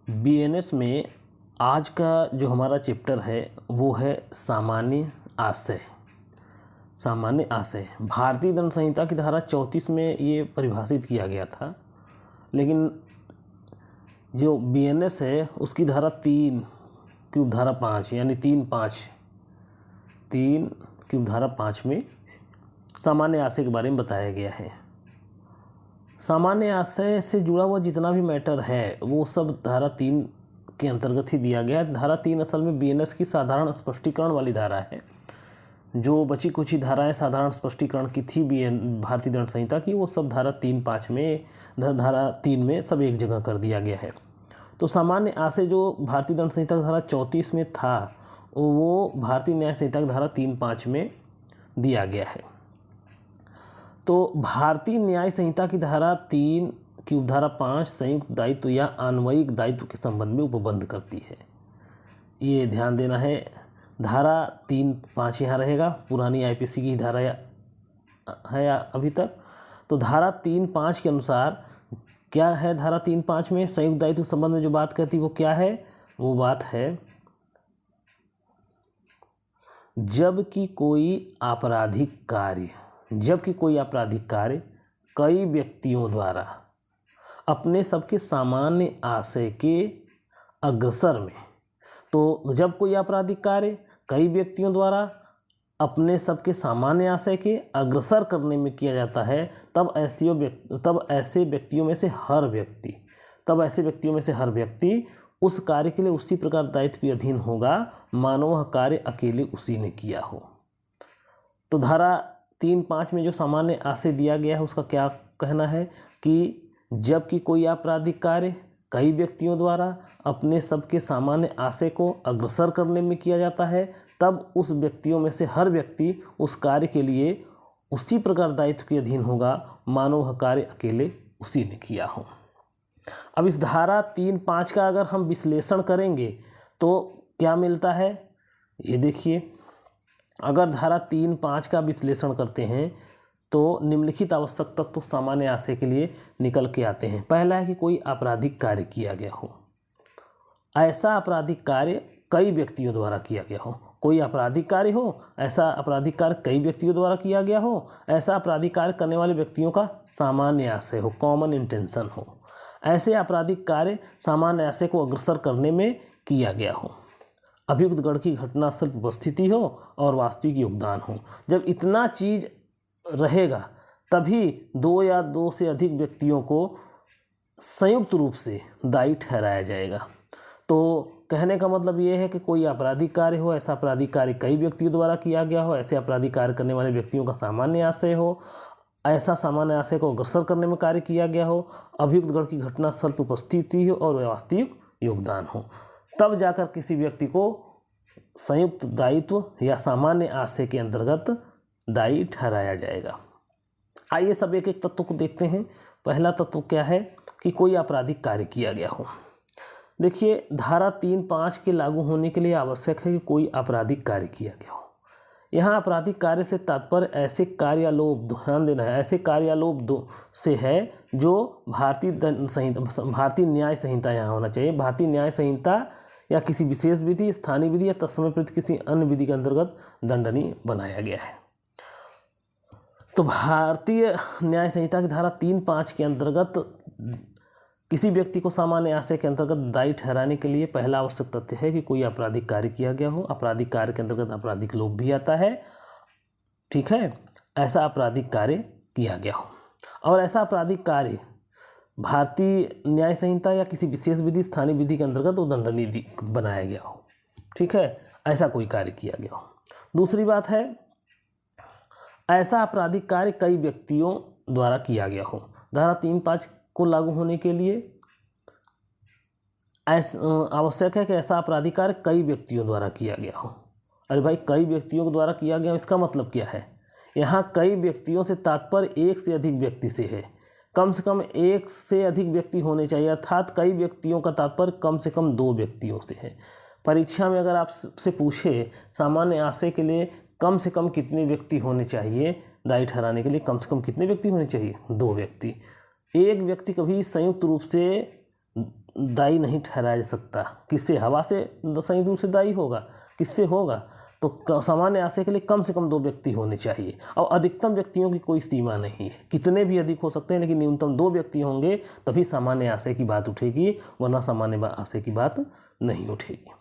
BNS में आज का जो हमारा चैप्टर है वो है सामान्य आशय। सामान्य आशय भारतीय दंड संहिता की धारा 34 में ये परिभाषित किया गया था, लेकिन जो बीएनएस है उसकी धारा 3 की उपधारा 5 यानी 3 की उपधारा 5 में सामान्य आशय के बारे में बताया गया है। सामान्य आशय से जुड़ा हुआ जितना भी मैटर है वो सब धारा 3 के अंतर्गत ही दिया गया है। धारा 3 असल में बीएनएस की साधारण स्पष्टीकरण वाली धारा है। जो बची कुछ ही धाराएं साधारण स्पष्टीकरण की थी भारतीय दंड संहिता की, वो सब धारा 3 में सब एक जगह कर दिया गया है। तो सामान्य आशय जो भारतीय दंड संहिता की धारा 34 में था वो भारतीय न्याय संहिता की धारा 3(5) में दिया गया है। तो भारतीय न्याय संहिता की धारा 3 की उपधारा 5 संयुक्त दायित्व या अन्वयिक दायित्व के संबंध में उपबंध करती है। ये ध्यान देना है। धारा 3(5) यहाँ रहेगा, पुरानी आईपीसी की धारा है अभी तक। तो धारा 3(5) के अनुसार क्या है, धारा 3(5) में संयुक्त दायित्व के संबंध में जो बात कहती है वो क्या है, वो बात है जबकि कोई आपराधिक कार्य कई व्यक्तियों द्वारा अपने सबके सामान्य आशय के अग्रसर में, तो जब कोई आपराधिक कार्य कई व्यक्तियों द्वारा अपने सबके सामान्य आशय के अग्रसर करने में किया जाता है तब ऐसे व्यक्तियों में से हर व्यक्ति उस कार्य के लिए उसी प्रकार दायित्व के अधीन होगा मानो वह कार्य अकेले उसी ने किया हो। तो धारा 3(5) में जो सामान्य आशय दिया गया है उसका क्या कहना है कि जबकि कोई आपराधिक कार्य कई व्यक्तियों द्वारा अपने सबके सामान्य आशय को अग्रसर करने में किया जाता है तब उस व्यक्तियों में से हर व्यक्ति उस कार्य के लिए उसी प्रकार दायित्व के अधीन होगा मानो वह कार्य अकेले उसी ने किया हो। अब इस धारा 3(5) का अगर हम विश्लेषण करेंगे तो क्या मिलता है, ये देखिए। अगर धारा 3(5) का विश्लेषण करते हैं तो निम्नलिखित आवश्यक तत्व तो सामान्य आशय के लिए निकल के आते हैं। पहला है कि कोई आपराधिक कार्य किया गया हो, ऐसा आपराधिक कार्य कई व्यक्तियों द्वारा किया गया हो। कोई आपराधिक कार्य हो, ऐसा आपराधिक कार्य कई व्यक्तियों द्वारा किया गया हो, ऐसा आपराधिक कार्य करने वाले व्यक्तियों का सामान्य आशय हो, कॉमन इंटेंशन हो, ऐसे आपराधिक कार्य सामान्य आशय को अग्रसर करने में किया गया हो, अभियुक्त गढ़ की घटनास्थल पर उपस्थिति हो और वास्तविक योगदान हो। जब इतना चीज रहेगा तभी 2 या 2 से अधिक व्यक्तियों को संयुक्त रूप से दायी ठहराया जाएगा। तो कहने का मतलब ये है कि कोई आपराधिक कार्य हो, ऐसा आपराधिक कार्य कई व्यक्तियों द्वारा किया गया हो, ऐसे आपराधिक कार्य करने वाले व्यक्तियों का सामान्य आशय हो, ऐसा सामान्य आशय को अग्रसर करने में कार्य किया गया हो, अभियुक्त गढ़ की घटनास्थल पर उपस्थिति हो और वास्तविक योगदान हो, तब जाकर किसी व्यक्ति को संयुक्त दायित्व या सामान्य आशय के अंतर्गत दायी ठहराया जाएगा। आइए सब एक एक तत्व को देखते हैं। पहला तत्व क्या है कि कोई आपराधिक कार्य किया गया हो। देखिए, धारा 3(5) के लागू होने के लिए आवश्यक है कि कोई आपराधिक कार्य किया गया हो। यहाँ आपराधिक कार्य से तात्पर्य ऐसे कार्यालोप, ध्यान देना है, ऐसे कार्यालोप से है जो भारतीय न्याय संहिता यहाँ होना चाहिए, भारतीय न्याय संहिता या किसी विशेष विधि, स्थानीय विधि या तत्समय प्रति किसी अन्य विधि के अंतर्गत दंडनीय बनाया गया है। तो भारतीय न्याय संहिता की धारा 3(5) के अंतर्गत किसी व्यक्ति को सामान्य आशय के अंतर्गत दायी ठहराने के लिए पहला आवश्यक तथ्य है कि कोई आपराधिक कार्य किया गया हो। आपराधिक कार्य के अंतर्गत आपराधिक लोप भी आता है, ठीक है। ऐसा आपराधिक कार्य किया गया हो और ऐसा आपराधिक कार्य भारतीय न्याय संहिता या किसी विशेष विधि, स्थानीय विधि के अंतर्गत वो दंडनीय बनाया गया हो, ठीक है, ऐसा कोई कार्य किया गया हो। दूसरी बात है ऐसा आपराधिक कार्य कई व्यक्तियों द्वारा किया गया हो। धारा 3(5) को लागू होने के लिए आवश्यक है कि ऐसा आपराधिक कार्य कई व्यक्तियों द्वारा किया गया हो। अरे भाई, कई व्यक्तियों द्वारा किया गया, इसका मतलब क्या है? यहाँ कई व्यक्तियों से तात्पर्य एक से अधिक व्यक्ति से है। कम से कम एक से अधिक व्यक्ति होने चाहिए, अर्थात कई व्यक्तियों का तात्पर्य कम से कम 2 व्यक्तियों से है। परीक्षा में अगर आपसे पूछे सामान्य आशय के लिए कम से कम कितने व्यक्ति होने चाहिए, दायी ठहराने के लिए कम से कम कितने व्यक्ति होने चाहिए? 2 व्यक्ति। एक व्यक्ति कभी संयुक्त रूप से दायी नहीं ठहराया जा सकता। किससे? हवा से सही रूप से दायी होगा। किससे होगा? तो सामान्य आशय के लिए कम से कम 2 व्यक्ति होने चाहिए और अधिकतम व्यक्तियों की कोई सीमा नहीं है, कितने भी अधिक हो सकते हैं, लेकिन न्यूनतम 2 व्यक्ति होंगे तभी सामान्य आशय की बात उठेगी, वरना सामान्य आशय की बात नहीं उठेगी।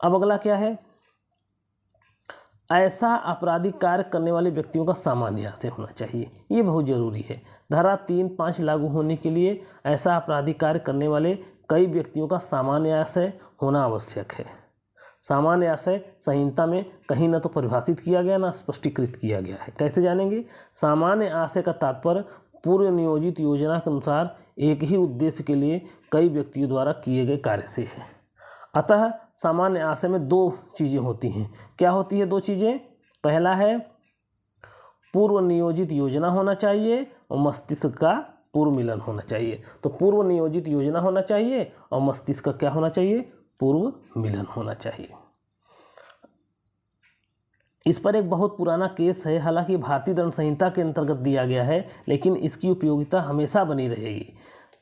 अब अगला क्या है? ऐसा आपराधिक कार्य करने वाले व्यक्तियों का सामान्य आशय होना चाहिए। ये बहुत जरूरी है। धारा 3(5) लागू होने के लिए ऐसा आपराधिक कार्य करने वाले कई व्यक्तियों का सामान्य आशय होना आवश्यक है। सामान्य आशय संहिता में कहीं न तो परिभाषित किया गया ना स्पष्टीकृत किया गया है। कैसे जानेंगे? सामान्य आशय का तात्पर्य पूर्व नियोजित योजना के अनुसार एक ही उद्देश्य के लिए कई व्यक्तियों द्वारा किए गए कार्य से है। अतः सामान्य आशय में 2 चीज़ें होती हैं। क्या होती है 2 चीज़ें? पहला है पूर्व नियोजित योजना होना चाहिए और मस्तिष्क का पूर्व मिलन होना चाहिए। तो पूर्व नियोजित योजना होना चाहिए और मस्तिष्क का क्या होना चाहिए? पूर्व मिलन होना चाहिए। इस पर एक बहुत पुराना केस है, हालांकि भारतीय दंड संहिता के अंतर्गत दिया गया है, लेकिन इसकी उपयोगिता हमेशा बनी रहेगी।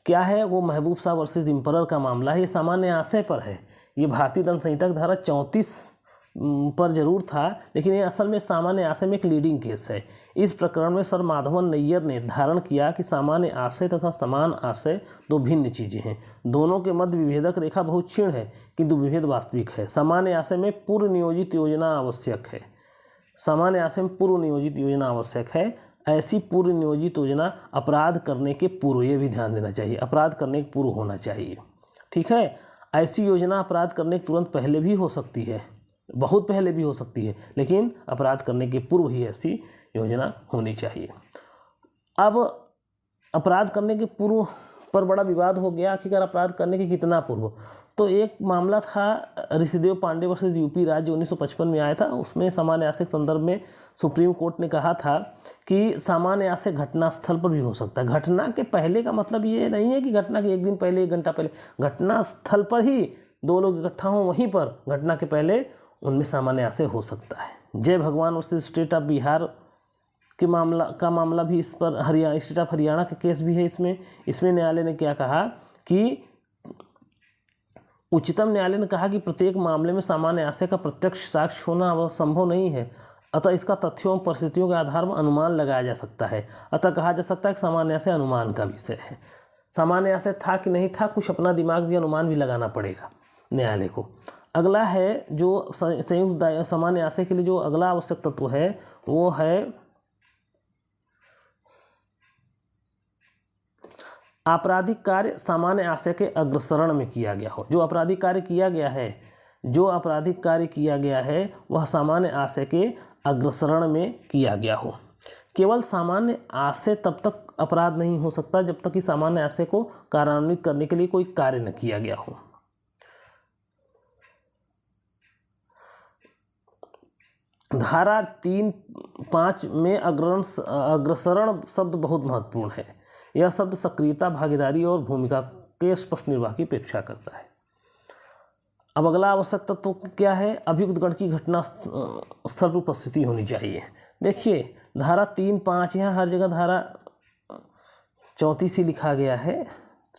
क्या है वो? महबूब शाह वर्सेस इम्परर का मामला है। ये सामान्य आशय पर है। ये भारतीय दंड संहिता की धारा 34 पर जरूर था, लेकिन ये असल में सामान्य आशय में एक लीडिंग केस है। इस प्रकरण में सर माधवन नैयर ने धारण किया कि सामान्य आशय तथा समान आशय 2 भिन्न चीज़ें हैं। दोनों के मध्य विभेदक रेखा बहुत क्षीण है, किंतु विभेद वास्तविक है। सामान्य आशय में पूर्व नियोजित योजना आवश्यक है। सामान्य आशय में पूर्व नियोजित योजना आवश्यक है। ऐसी पूर्व नियोजित योजना अपराध करने के पूर्व, ये भी ध्यान देना चाहिए, अपराध करने के पूर्व होना चाहिए। ठीक है? ऐसी योजना अपराध करने के तुरंत पहले भी हो सकती है, बहुत पहले भी हो सकती है, लेकिन अपराध करने के पूर्व ही ऐसी योजना होनी चाहिए। अब अपराध करने के पूर्व पर बड़ा विवाद हो गया, आखिरकार अपराध करने के कितना पूर्व। तो एक मामला था ऋषिदेव पांडे वर्सेस यूपी राज्य 1955 में आया था। उसमें सामान्य आशय के संदर्भ में सुप्रीम कोर्ट ने कहा था कि सामान्य आशय घटना स्थल पर भी हो सकता है। घटना के पहले का मतलब ये नहीं है कि घटना के 1 दिन पहले, 1 घंटा पहले, घटना स्थल पर ही 2 लोग इकट्ठा हों वहीं पर घटना के पहले, उनमें सामान्य आशय हो सकता है। जय भगवान वर्सेस स्टेट ऑफ बिहार के मामला भी इस पर, स्टेट ऑफ हरियाणा का केस भी है। इसमें न्यायालय ने क्या कहा कि उच्चतम न्यायालय ने कहा कि प्रत्येक मामले में सामान्य आशय का प्रत्यक्ष साक्ष्य होना संभव नहीं है, अतः इसका तथ्यों और परिस्थितियों के आधार पर अनुमान लगाया जा सकता है। अतः कहा जा सकता है कि सामान्य आशय अनुमान का विषय है। सामान्य आशय था कि नहीं था, कुछ अपना दिमाग भी, अनुमान भी लगाना पड़ेगा न्यायालय को। अगला है जो संयुक्त सामान्य आशय के लिए जो अगला आवश्यक तत्व है वो है आपराधिक कार्य सामान्य आशय के अग्रसरण में किया गया हो। जो आपराधिक कार्य किया गया है वह सामान्य आशय के अग्रसरण में किया गया हो। केवल सामान्य आशय तब तक अपराध नहीं हो सकता जब तक कि सामान्य आशय को कार्यान्वित करने के लिए कोई कार्य न किया गया हो। धारा 3(5) में अग्रसरण शब्द बहुत महत्वपूर्ण है। यह शब्द सक्रियता, भागीदारी और भूमिका के स्पष्ट निर्वाह की अपेक्षा करता है। अब अगला आवश्यक तत्व क्या है? अभियुक्त गण की घटना स्थल पर उपस्थिति होनी चाहिए। देखिए धारा 3(5), यहाँ हर जगह धारा 34 ही लिखा गया है।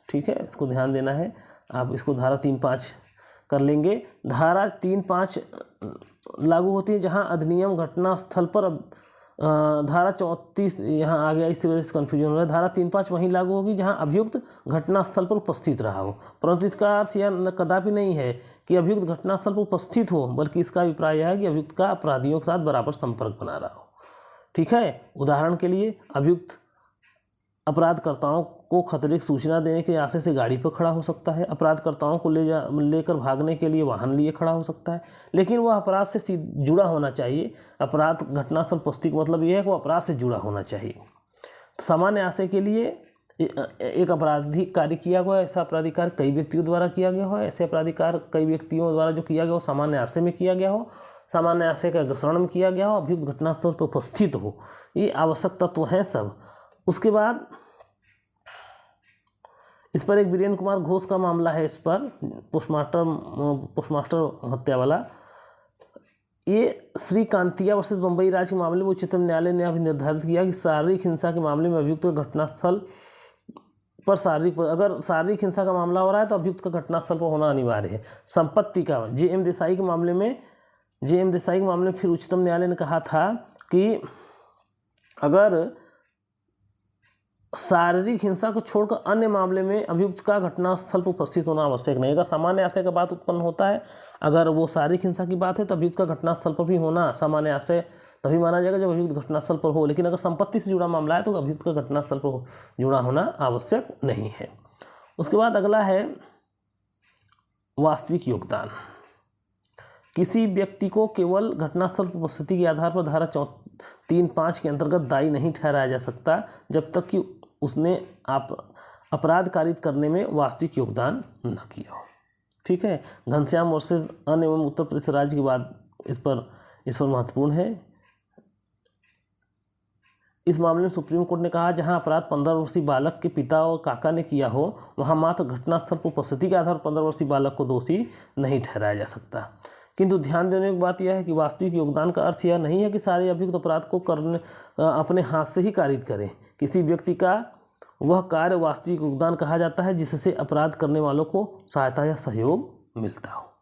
ठीक है, इसको ध्यान देना है। आप इसको धारा 3(5) कर लेंगे। धारा 3(5) लागू होती है जहाँ अधिनियम घटना स्थल पर, धारा 34 यहाँ आ गया, इसकी वजह से कन्फ्यूजन हो रहा है। धारा 3(5) वहीं लागू होगी जहाँ अभियुक्त घटनास्थल पर उपस्थित रहा हो, परंतु इसका अर्थ यह कदापि नहीं है कि अभियुक्त घटनास्थल पर उपस्थित हो, बल्कि इसका अभिप्राय यह है कि अभियुक्त का अपराधियों के साथ बराबर संपर्क बना रहा हो। ठीक है, उदाहरण के लिए अभियुक्त अपराधकर्ताओं को खतरे की सूचना देने के आशय से गाड़ी पर खड़ा हो सकता है। अपराधकर्ताओं को लेकर भागने के लिए वाहन लिए खड़ा हो सकता है, लेकिन वह अपराध से जुड़ा होना चाहिए। अपराध घटनास्थल उपस्थिति का मतलब यह है कि वह अपराध से जुड़ा होना चाहिए। सामान्य आशय के लिए एक आपराधिक कार्य किया गया, ऐसा आपराधिक कार्य कई व्यक्तियों द्वारा किया गया हो, ऐसे आपराधिक कार्य कई व्यक्तियों द्वारा जो किया गया हो सामान्य आशय में किया गया हो, सामान्य आशय के अग्रसरण में किया गया हो, अभियुक्त घटनास्थल पर उपस्थित हो। ये आवश्यक तत्व हैं सब। उसके बाद इस पर एक वीरेंद्र कुमार घोष का मामला है। इस पर पोस्टमास्टर हत्या वाला, ये श्री कांतिया वर्सेस बम्बई राज्य के मामले में उच्चतम न्यायालय ने अभी निर्धारित किया कि शारीरिक हिंसा के मामले में अभियुक्त घटनास्थल पर अगर शारीरिक हिंसा का मामला हो रहा है तो अभियुक्त का घटनास्थल पर होना अनिवार्य है। संपत्ति का जे.एम. देसाई के मामले में फिर उच्चतम न्यायालय ने कहा था कि अगर शारीरिक हिंसा को छोड़कर अन्य मामले में अभियुक्त का घटनास्थल पर उपस्थित होना आवश्यक नहीं। अगर सामान्य आशय का बात उत्पन्न होता है, अगर वो शारीरिक हिंसा की बात है तो अभियुक्त का घटनास्थल पर भी होना सामान्य आशय तभी माना जाएगा जब अभियुक्त घटनास्थल पर हो। लेकिन अगर संपत्ति से जुड़ा मामला है तो अभियुक्त का घटनास्थल पर जुड़ा होना आवश्यक नहीं है। उसके बाद अगला है वास्तविक योगदान। किसी व्यक्ति को केवल घटनास्थल पर उपस्थिति के आधार पर धारा 3(5) के अंतर्गत दायी नहीं ठहराया जा सकता जब तक कि उसने अपराध कारित करने में वास्तविक योगदान न किया हो। ठीक है, घनश्याम वर्सेस अन्य एवं उत्तर प्रदेश राज्य की बात इस पर महत्वपूर्ण है। इस मामले में सुप्रीम कोर्ट ने कहा जहां अपराध 15 वर्षीय बालक के पिता और काका ने किया हो वहां मात्र घटनास्थल पर उपस्थिति के आधार पर 15 वर्षीय बालक को दोषी नहीं ठहराया जा सकता। किंतु ध्यान देने की बात यह है कि वास्तविक योगदान का अर्थ यह नहीं है कि सारे अभियुक्त अपराध को अपने हाथ से ही कारित करें। किसी व्यक्ति का वह कार्य वास्तविक योगदान कहा जाता है जिससे अपराध करने वालों को सहायता या सहयोग मिलता हो।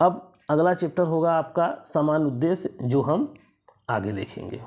अब अगला चैप्टर होगा आपका समान उद्देश्य, जो हम आगे देखेंगे।